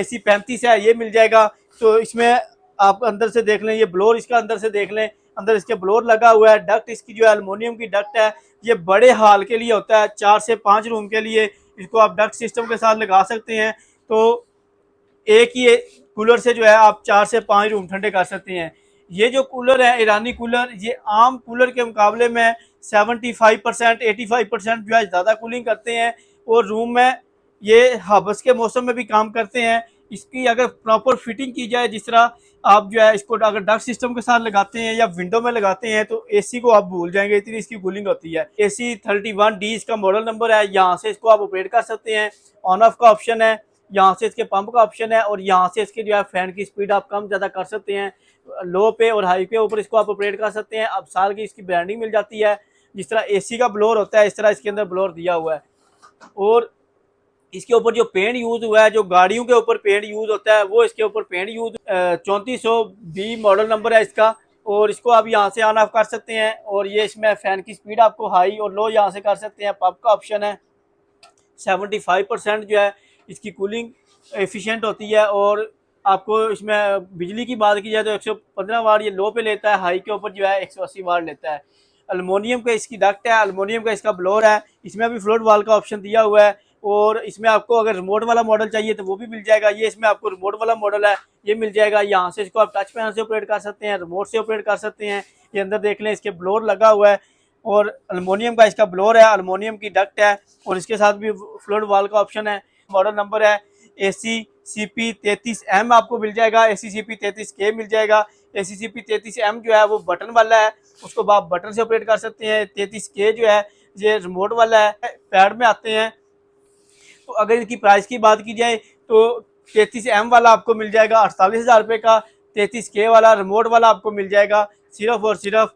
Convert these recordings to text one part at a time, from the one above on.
AC 35 है, ये मिल जाएगा। तो इसमें आप अंदर से देख लें, ये ब्लोर इसका अंदर से देख लें, अंदर इसके ब्लोर लगा हुआ है। डक्ट इसकी जो है एल्युमिनियम की डक्ट है। ये बड़े हाल के लिए होता है, 4 से 5 रूम के लिए इसको आप डक्ट सिस्टम के साथ लगा सकते हैं। तो एक ही कूलर से जो है आप 4 से 5 रूम ठंडे कर सकते हैं। ये जो कूलर है ईरानी कूलर, ये आम कूलर के मुकाबले में 75% 85% जो है ज़्यादा कूलिंग करते हैं और रूम में ये हबस के मौसम में भी काम करते हैं। इसकी अगर प्रॉपर फिटिंग की जाए, जिस तरह आप जो है इसको अगर डक्ट सिस्टम के साथ लगाते हैं या विंडो में लगाते हैं, तो AC को आप भूल जाएंगे, इतनी इसकी कूलिंग होती है। AC 31D इसका मॉडल नंबर है। यहाँ से इसको आप ऑपरेट कर सकते हैं। ऑन ऑफ का ऑप्शन है, यहाँ से इसके पंप का ऑप्शन है और यहाँ से इसके जो है फैन की स्पीड आप कम ज़्यादा कर सकते हैं। लो पे और हाई पे ऊपर इसको आप ऑपरेट कर सकते हैं। अब साल की इसकी ब्रांडिंग मिल जाती है। जिस तरह AC का ब्लोअर होता है, इस तरह इसके अंदर ब्लोअर दिया हुआ है। और इसके ऊपर जो पेंट यूज हुआ है, जो गाड़ियों के ऊपर पेंट यूज होता है, वो इसके ऊपर paint use 3400B model number है इसका। और इसको आप यहाँ से ऑन ऑफ कर सकते हैं। और ये इसमें फैन की स्पीड आपको हाई और लो यहाँ से कर सकते हैं। पंप का ऑप्शन है। 75% जो है इसकी कूलिंग एफिशिएंट होती है। और आपको इसमें बिजली की बात की जाए तो 115 वाट ये लो पे लेता है, हाई के ऊपर जो है 180 वाट लेता है। एल्युमिनियम का इसकी डक्ट है, एल्युमिनियम का इसका ब्लोअर है। इसमें भी फ्लोट वाल का ऑप्शन दिया हुआ है। और इसमें आपको अगर रिमोट वाला मॉडल चाहिए तो वो भी मिल जाएगा। ये इसमें आपको रिमोट वाला मॉडल है, ये मिल जाएगा। यहाँ से इसको आप टच पैनल से ऑपरेट कर सकते हैं, रिमोट से ऑपरेट कर सकते हैं। ये अंदर देख लें, इसके ब्लोअर लगा हुआ है और एल्युमिनियम का इसका ब्लोअर है, एल्युमिनियम की डक्ट है और इसके साथ भी फ्लोट वाल का ऑप्शन है। मॉडल नंबर है ACCP 33M आपको मिल जाएगा। ACCP 33K मिल जाएगा। ACCP 33M जो है वो बटन वाला है, उसको आप बटन से ऑपरेट कर सकते हैं। 33K जो है ये रिमोट वाला है, पैड में आते हैं। तो अगर इनकी प्राइस की बात की जाए तो 33M वाला आपको मिल जाएगा 48,000 रुपये का। 33K वाला रिमोट वाला आपको मिल जाएगा सिर्फ और सिर्फ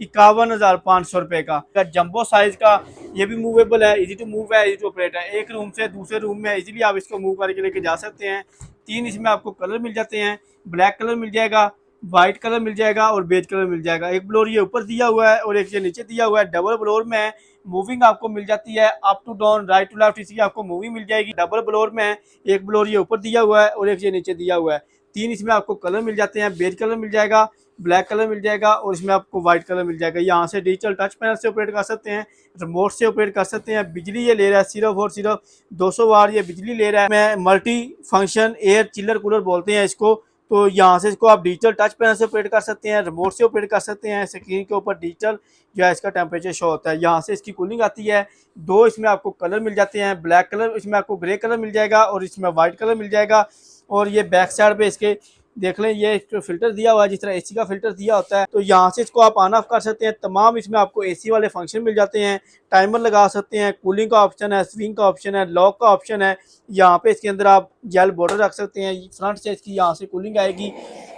51,500 रुपये का। जंबो साइज का, ये भी मूवेबल है, इजी टू मूव है, इजी टू ऑपरेट है। एक रूम से दूसरे रूम में इजीली आप इसको मूव करके लेके जा सकते हैं। 3 इसमें आपको कलर मिल जाते हैं। ब्लैक कलर मिल जाएगा, वाइट कलर मिल जाएगा और बेज कलर मिल जाएगा। एक ब्लोर ये ऊपर दिया हुआ है और एक ये नीचे दिया हुआ है। डबल ब्लोर में मूविंग आपको मिल जाती है, up to down, right to left, इसकी आपको मूविंग मिल जाएगी। डबल ब्लोर में एक ब्लोर ये ऊपर दिया हुआ है और एक ये नीचे दिया हुआ है। 3 इसमें आपको कलर मिल जाते हैं। बेज कलर मिल जाएगा, ब्लैक कलर मिल जाएगा और इसमें आपको व्हाइट कलर मिल जाएगा। यहाँ से डिजिटल टच पैनल से ऑपरेट कर सकते हैं, रिमोट से ऑपरेट कर सकते हैं। बिजली ये ले रहा है सिर्फ और सिर्फ 200 वाट ये बिजली ले रहा है। मैं multi function air chiller cooler बोलते हैं इसको। तो यहाँ से इसको आप डिजिटल टच पैनल से ऑपरेट कर सकते हैं, रिमोट से ऑपरेट कर सकते हैं। स्क्रीन के ऊपर डिजिटल जो है इसका टेम्परेचर शो होता है। यहाँ से इसकी कूलिंग आती है। 2 इसमें आपको कलर मिल जाते हैं, ब्लैक कलर, इसमें आपको ग्रे कलर मिल जाएगा और इसमें वाइट कलर मिल जाएगा। और ये बैक साइड पे इसके देख लें, ये फिल्टर दिया हुआ है जिस तरह AC का फिल्टर दिया होता है। तो यहाँ से इसको आप ऑन ऑफ कर सकते हैं। तमाम इसमें आपको AC वाले फंक्शन मिल जाते हैं। टाइमर लगा सकते हैं, कूलिंग का ऑप्शन है, स्विंग का ऑप्शन है, लॉक का ऑप्शन है। यहाँ पे इसके अंदर आप जेल बॉर्डर रख सकते हैं। फ्रंट से इसकी यहाँ से कूलिंग आएगी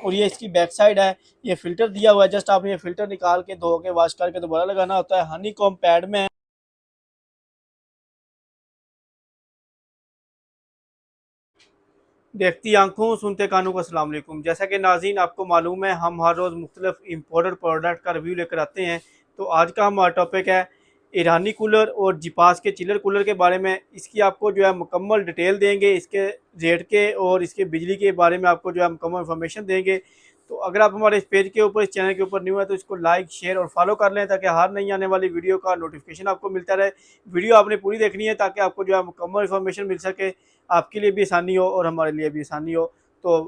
और ये इसकी बैक साइड है। ये फिल्टर दिया हुआ है, जस्ट आपने ये फिल्टर निकाल के धो के वॉश करके दोबारा लगाना होता है। हनीकॉम पैड में देखती आंखों सुनते कानों को अस्सलाम वालेकुम। जैसा कि नाज़रीन आपको मालूम है, हम हर रोज़ मुख्तलिफ इम्पोर्टेड प्रोडक्ट का रिव्यू लेकर आते हैं। तो आज का हमारा टॉपिक है ईरानी कूलर और जिपास के चिलर कूलर के बारे में। इसकी आपको जो है मुकम्मल डिटेल देंगे, इसके रेट के और इसके बिजली के बारे में आपको जो है मुकम्मल इन्फॉर्मेशन देंगे। तो अगर आप हमारे इस पेज के ऊपर, इस चैनल के ऊपर न्यू है तो इसको लाइक, शेयर और फॉलो कर लें ताकि हर नई आने वाली वीडियो का नोटिफिकेशन आपको मिलता रहे। वीडियो आपने पूरी देखनी है ताकि आपको जो है मुकम्मल इन्फॉर्मेशन मिल सके, आपके लिए भी आसानी हो और हमारे लिए भी आसानी हो। तो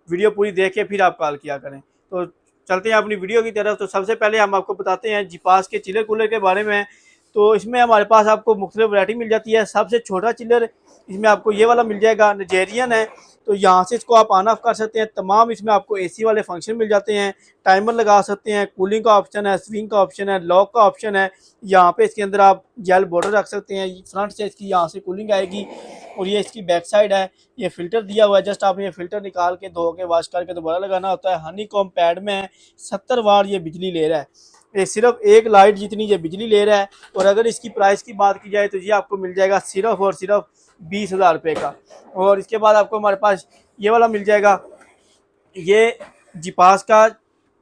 वीडियो पूरी देख के फिर आप कॉल किया करें। तो चलते हैं अपनी वीडियो की तरफ। तो सबसे पहले हम आपको बताते हैं जिपास के चिलर कूलर के बारे में। तो इसमें हमारे पास आपको मुख्तलिफ वैरायटी मिल जाती है। सबसे छोटा चिलर इसमें आपको ये वाला मिल जाएगा, नाइजेरियन है। तो यहाँ से इसको आप ऑन ऑफ कर सकते हैं। तमाम इसमें आपको AC वाले फंक्शन मिल जाते हैं। टाइमर लगा सकते हैं, कूलिंग का ऑप्शन है, स्विंग का ऑप्शन है, लॉक का ऑप्शन है। यहाँ पे इसके अंदर आप जेल बॉर्डर रख सकते हैं। फ्रंट से इसकी यहाँ से कूलिंग आएगी और ये इसकी बैक साइड है। ये फिल्टर दिया हुआ है, जस्ट आपने ये फिल्टर निकाल के धो के वॉश करके दोबारा लगाना होता है। हनीकॉम पैड में 70 वाट ये बिजली ले रहा है। ये सिर्फ एक लाइट जितनी ये बिजली ले रहा है। और अगर इसकी प्राइस की बात की जाए तो ये आपको मिल जाएगा सिर्फ और सिर्फ 20,000 रुपये का। और इसके बाद आपको हमारे पास ये वाला मिल जाएगा, ये जिपास का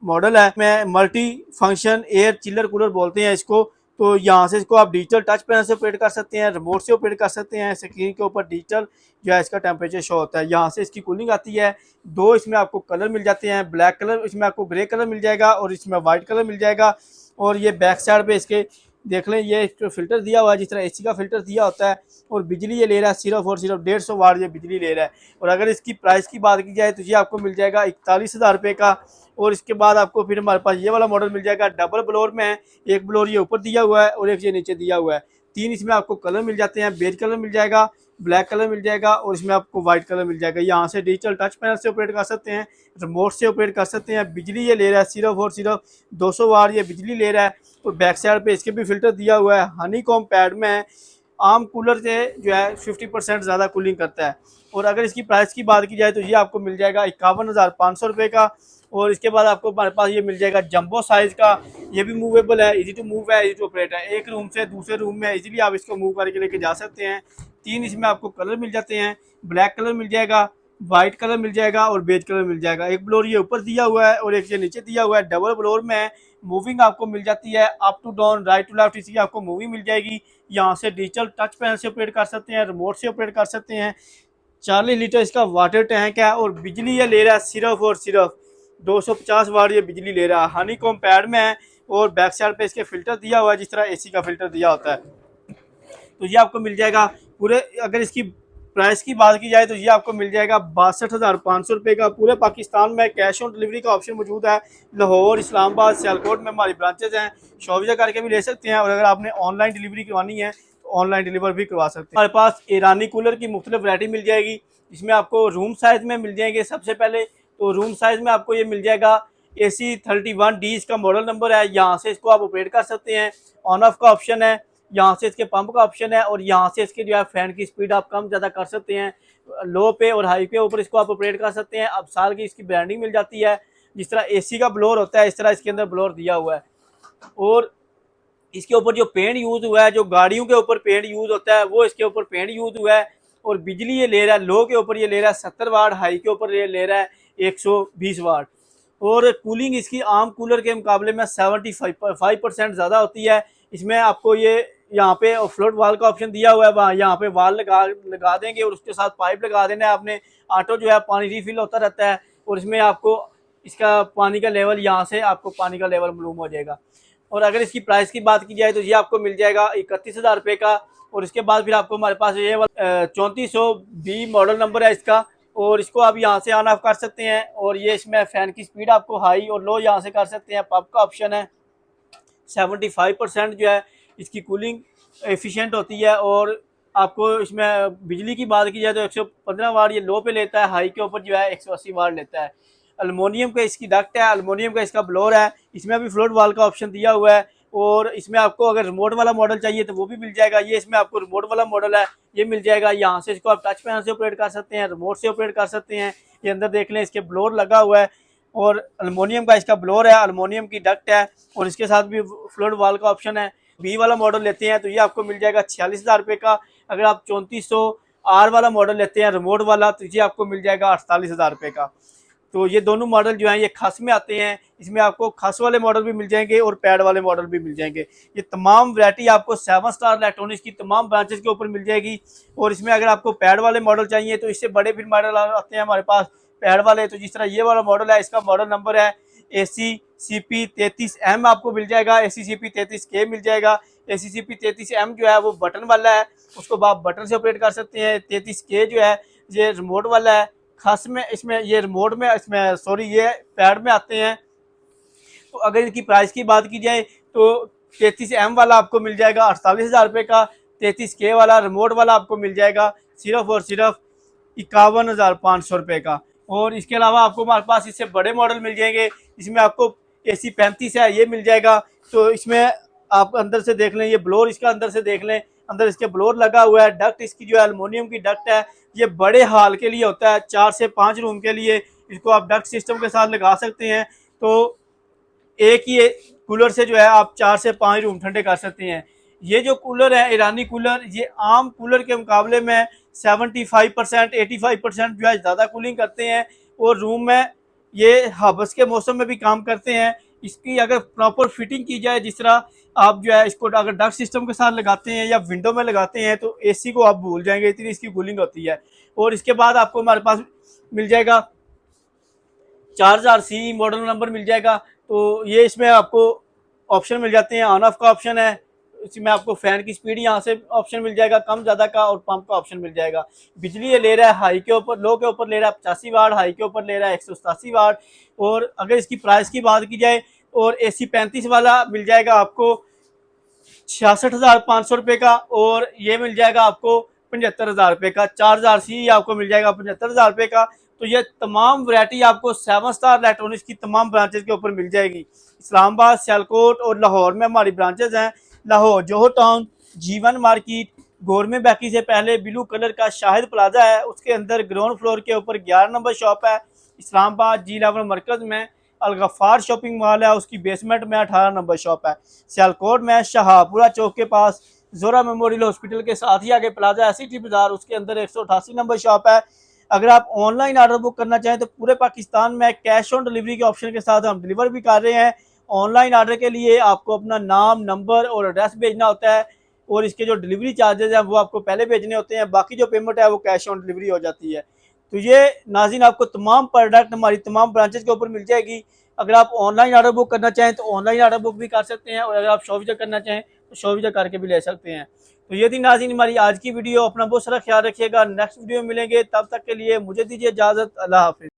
मॉडल है। मैं multi function air chiller cooler बोलते हैं इसको। तो यहाँ से इसको आप डिजिटल टच पैनल से ऑपरेट कर सकते हैं, रिमोट से ऑपरेट कर सकते हैं। स्क्रीन के ऊपर डिजिटल जो है इसका टेम्परेचर शो होता है। यहाँ से इसकी कूलिंग आती है। दो इसमें आपको कलर मिल जाते हैं, ब्लैक कलर, इसमें आपको ग्रे कलर मिल जाएगा और इसमें वाइट कलर मिल जाएगा। और ये बैक साइड पे इसके देख लें, ये फिल्टर दिया हुआ है जिस तरह एसी का फिल्टर दिया होता है। और बिजली ये ले रहा है सिर्फ और सिर्फ 150 वाट ये बिजली ले रहा है। और अगर इसकी प्राइस की बात की जाए तो ये आपको मिल जाएगा 41,000 रुपये का। और इसके बाद आपको फिर हमारे पास ये वाला मॉडल मिल जाएगा, डबल ब्लोर में है। एक ब्लोर ये ऊपर दिया हुआ है और एक ये नीचे दिया हुआ है। तीन इसमें आपको कलर मिल जाते हैं, बेज कलर मिल जाएगा, ब्लैक कलर मिल जाएगा और इसमें आपको वाइट कलर मिल जाएगा। यहाँ से डिजिटल टच पैनल से ऑपरेट कर सकते हैं, रिमोट से ऑपरेट कर सकते हैं। बिजली ये ले रहा है सिर्फ और सिर्फ 200 वाट ये बिजली ले रहा है। और बैक साइड पे इसके भी फिल्टर दिया हुआ है, हनीकॉम पैड में है। आम कूलर से जो है 50% ज़्यादा कूलिंग करता है। और अगर इसकी प्राइस की बात की जाए तो ये आपको मिल जाएगा 51,500 रुपये का। और इसके बाद आपको हमारे पास ये मिल जाएगा जंबो साइज़ का। ये भी मूवेबल है, इजी टू मूव है, इजी टू ऑपरेट है। एक रूम से दूसरे रूम में इजीली आप इसको मूव करके लेके जा सकते हैं। तीन इसमें आपको कलर मिल जाते हैं, ब्लैक कलर मिल जाएगा, वाइट कलर मिल जाएगा और बेज कलर मिल जाएगा। एक ब्लोर ये ऊपर दिया हुआ है और एक ये नीचे दिया हुआ है। डबल ब्लोर में है, मूविंग आपको मिल जाती है, up to down, right to left, इसकी आपको मूविंग मिल जाएगी। यहाँ से डिजिटल टच पैनल से ऑपरेट कर सकते हैं, रिमोट से ऑपरेट कर सकते हैं। 40 लीटर इसका वाटर टैंक है और बिजली ये ले रहा है सिर्फ और सिर्फ 250 वाट ये बिजली ले रहा है। हनीकॉम पैड में है और बैक साइड पे इसके फिल्टर दिया हुआ है जिस तरह एसी का फिल्टर दिया होता है। तो ये आपको मिल जाएगा पूरे, अगर इसकी प्राइस की बात की जाए तो ये आपको मिल जाएगा 62,500 रुपये का। पूरे पाकिस्तान में कैश ऑन डिलीवरी का ऑप्शन मौजूद है। लाहौर, इस्लामाबाद, सियालकोट में हमारी ब्रांचेज हैं, शॉपिंग करके भी ले सकते हैं। और अगर आपने ऑनलाइन डिलीवरी करवानी है तो ऑनलाइन डिलीवर भी करवा सकते हैं। हमारे पास ईरानी कूलर की मुख्तलिफ वैरायटी मिल जाएगी। इसमें आपको रूम साइज़ में मिल जाएंगे। सबसे पहले तो रूम साइज़ में आपको ये मिल जाएगा AC31D इसका मॉडल नंबर है। यहाँ से इसको आप ऑपरेट कर सकते हैं, ऑन ऑफ का ऑप्शन है, यहाँ से इसके पंप का ऑप्शन है और यहाँ से इसके जो है फैन की स्पीड आप कम ज़्यादा कर सकते हैं। लो पे और हाई पे ऊपर इसको आप ऑपरेट कर सकते हैं। अब साल की इसकी ब्रांडिंग मिल जाती है। जिस तरह एसी का ब्लोअर होता है इस तरह इसके अंदर ब्लोअर दिया हुआ है। और इसके ऊपर जो पेंट यूज़ हुआ है, जो गाड़ियों के ऊपर पेंट यूज़ होता है वो इसके ऊपर पेंट यूज़ हुआ है। और बिजली ये ले रहा है, लो के ऊपर ये ले रहा है 70 वाट, हाई के ऊपर ये ले रहा है 120 वाट। और कूलिंग इसकी आम कूलर के मुकाबले में 75% ज़्यादा होती है। इसमें आपको ये यहाँ पे फ्लोट वाल का ऑप्शन दिया हुआ है, वहाँ यहाँ पे वाल लगा देंगे और उसके साथ पाइप लगा देना है आपने। ऑटो जो है पानी रिफिल होता रहता है और इसमें आपको इसका पानी का लेवल, यहाँ से आपको पानी का लेवल मालूम हो जाएगा। और अगर इसकी प्राइस की बात की जाए तो ये आपको मिल जाएगा 31,000 रुपये का। और इसके बाद फिर आपको हमारे पास ये 3400B मॉडल नंबर है इसका। और इसको आप यहाँ से ऑन ऑफ कर सकते हैं। और ये इसमें फ़ैन की स्पीड आपको हाई और लो यहाँ से कर सकते हैं। पंप का ऑप्शन है। 75% जो है इसकी कूलिंग एफिशिएंट होती है। और आपको इसमें बिजली की बात की जाए तो 115 वाट ये लो पे लेता है, हाई के ऊपर जो है 180 वाट लेता है। एलुमिनियम का इसकी डक्ट है, एलुमिनियम का इसका ब्लोअर है। इसमें भी फ्लोट वाल का ऑप्शन दिया हुआ है। और इसमें आपको अगर रिमोट वाला मॉडल चाहिए तो वो भी मिल जाएगा। ये इसमें आपको रिमोट वाला मॉडल है, ये मिल जाएगा। यहाँ से इसको आप टच पैनल से ऑपरेट कर सकते हैं, रिमोट से ऑपरेट कर सकते हैं। ये अंदर देख लें, इसके ब्लोअर लगा हुआ है और एलुमिनियम का इसका ब्लोअर है, एलुमिनियम की डक्ट है और इसके साथ भी फ्लोट वाल का ऑप्शन है। बी वाला मॉडल लेते हैं तो ये आपको मिल जाएगा 46,000 रुपये का। अगर आप 3400R वाला मॉडल लेते हैं रिमोट वाला तो ये आपको मिल जाएगा 48,000 रुपये का। तो ये दोनों मॉडल जो हैं ये खस में आते हैं। इसमें आपको खस वाले मॉडल भी मिल जाएंगे और पैड वाले मॉडल भी मिल जाएंगे। ये तमाम वैरायटी आपको 7 स्टार इलेक्ट्रॉनिक्स की तमाम ब्रांचेस के ऊपर मिल जाएगी। और इसमें अगर आपको पैड वाले मॉडल चाहिए तो इससे बड़े फिर मॉडल आते हैं हमारे पास पैड वाले। तो जिस तरह ये वाला मॉडल है, इसका मॉडल नंबर है ACCP33M आपको मिल जाएगा, ACCP33K मिल जाएगा। ACCP33M जो है वो बटन वाला है, उसको आप बटन से ऑपरेट कर सकते हैं। 33K जो है ये रिमोट वाला है। खास में इसमें ये रिमोट में, इसमें सॉरी ये पैड में आते हैं। तो अगर इनकी प्राइस की बात की जाए तो 33M वाला आपको मिल जाएगा 48,000 रुपये का। 33K वाला रिमोट वाला आपको मिल जाएगा सिर्फ और सिर्फ 51,500 रुपये का। और इसके अलावा आपको हमारे पास इससे बड़े मॉडल मिल जाएंगे। इसमें आपको AC35 है, ये मिल जाएगा। तो इसमें आप अंदर से देख लें, ये ब्लोअर इसका अंदर से देख लें, अंदर इसके ब्लोअर लगा हुआ है। डक्ट इसकी जो है एलुमिनियम की डक्ट है। ये बड़े हाल के लिए होता है, 4 से 5 रूम के लिए इसको आप डक्ट सिस्टम के साथ लगा सकते हैं। तो एक ही कूलर से जो है आप 4 से 5 रूम ठंडे कर सकते हैं। ये जो कूलर है ईरानी कूलर, ये आम कूलर के मुकाबले में 75% 85% जो है ज़्यादा कूलिंग करते हैं। और रूम में ये हबस के मौसम में भी काम करते हैं। इसकी अगर प्रॉपर फिटिंग की जाए, जिस तरह आप जो है इसको अगर डक्ट सिस्टम के साथ लगाते हैं या विंडो में लगाते हैं तो एसी को आप भूल जाएंगे, इतनी इसकी कूलिंग होती है। और इसके बाद आपको हमारे पास मिल जाएगा 4000 मॉडल नंबर मिल जाएगा। तो ये इसमें आपको ऑप्शन मिल जाते हैं, ऑन ऑफ का ऑप्शन है, इसमें आपको फैन की स्पीड यहाँ से ऑप्शन मिल जाएगा, कम ज़्यादा का, और पंप का ऑप्शन मिल जाएगा। बिजली ये ले रहा है हाई के ऊपर, लो के ऊपर ले रहा है 85 वाट, हाई के ऊपर ले रहा है 187 वाट। और अगर इसकी प्राइस की बात की जाए, और AC 35 वाला मिल जाएगा आपको 66,500 रुपये का, और ये मिल जाएगा आपको 75,000 रुपये का। 4000 आपको मिल जाएगा 75,000 रुपये का। तो ये तमाम वैरायटी आपको 7 स्टार इलेक्ट्रॉनिक्स की तमाम ब्रांचेज के ऊपर मिल जाएगी। इस्लामाबाद, सियालकोट और लाहौर में हमारी ब्रांचेज हैं। Lahore Johar town, G1 market, government बैकी से पहले ब्लू कलर का शाहिद प्लाजा है, उसके अंदर ग्राउंड फ्लोर के ऊपर 11 नंबर शॉप है। इस्लामाबाद G11 मरकज में अलगफार शॉपिंग मॉल है, उसकी बेसमेंट में 18 नंबर शॉप है। सियालकोट में शाहपुरा चौक के पास जोरा मेमोरियल हॉस्पिटल के साथ ही आगे प्लाजा SCT बाजार, उसके अंदर 188 नंबर शॉप है। अगर आप ऑनलाइन ऑर्डर बुक करना चाहें तो पूरे पाकिस्तान में कैश ऑन डिलीवरी के ऑप्शन के साथ हम डिलीवर भी कर रहे हैं। ऑनलाइन ऑर्डर के लिए आपको अपना नाम, नंबर और एड्रेस भेजना होता है, और इसके जो डिलीवरी चार्जेस हैं वो आपको पहले भेजने होते हैं, बाकी जो पेमेंट है वो कैश ऑन डिलीवरी हो जाती है। तो ये नाज़रीन आपको तमाम प्रोडक्ट हमारी तमाम ब्रांचेज के ऊपर मिल जाएगी। अगर आप ऑनलाइन ऑर्डर बुक करना चाहें तो ऑनलाइन ऑर्डर बुक भी कर सकते हैं, और अगर आप शॉप विजिट करना चाहें तो शॉप विजिट करके भी ले सकते हैं। तो ये थी नाज़रीन हमारी आज की वीडियो। अपना बहुत सारा ख्याल रखिएगा, नेक्स्ट वीडियो में मिलेंगे, तब तक के लिए मुझे दीजिए इजाज़त। अल्लाह हाफिज़।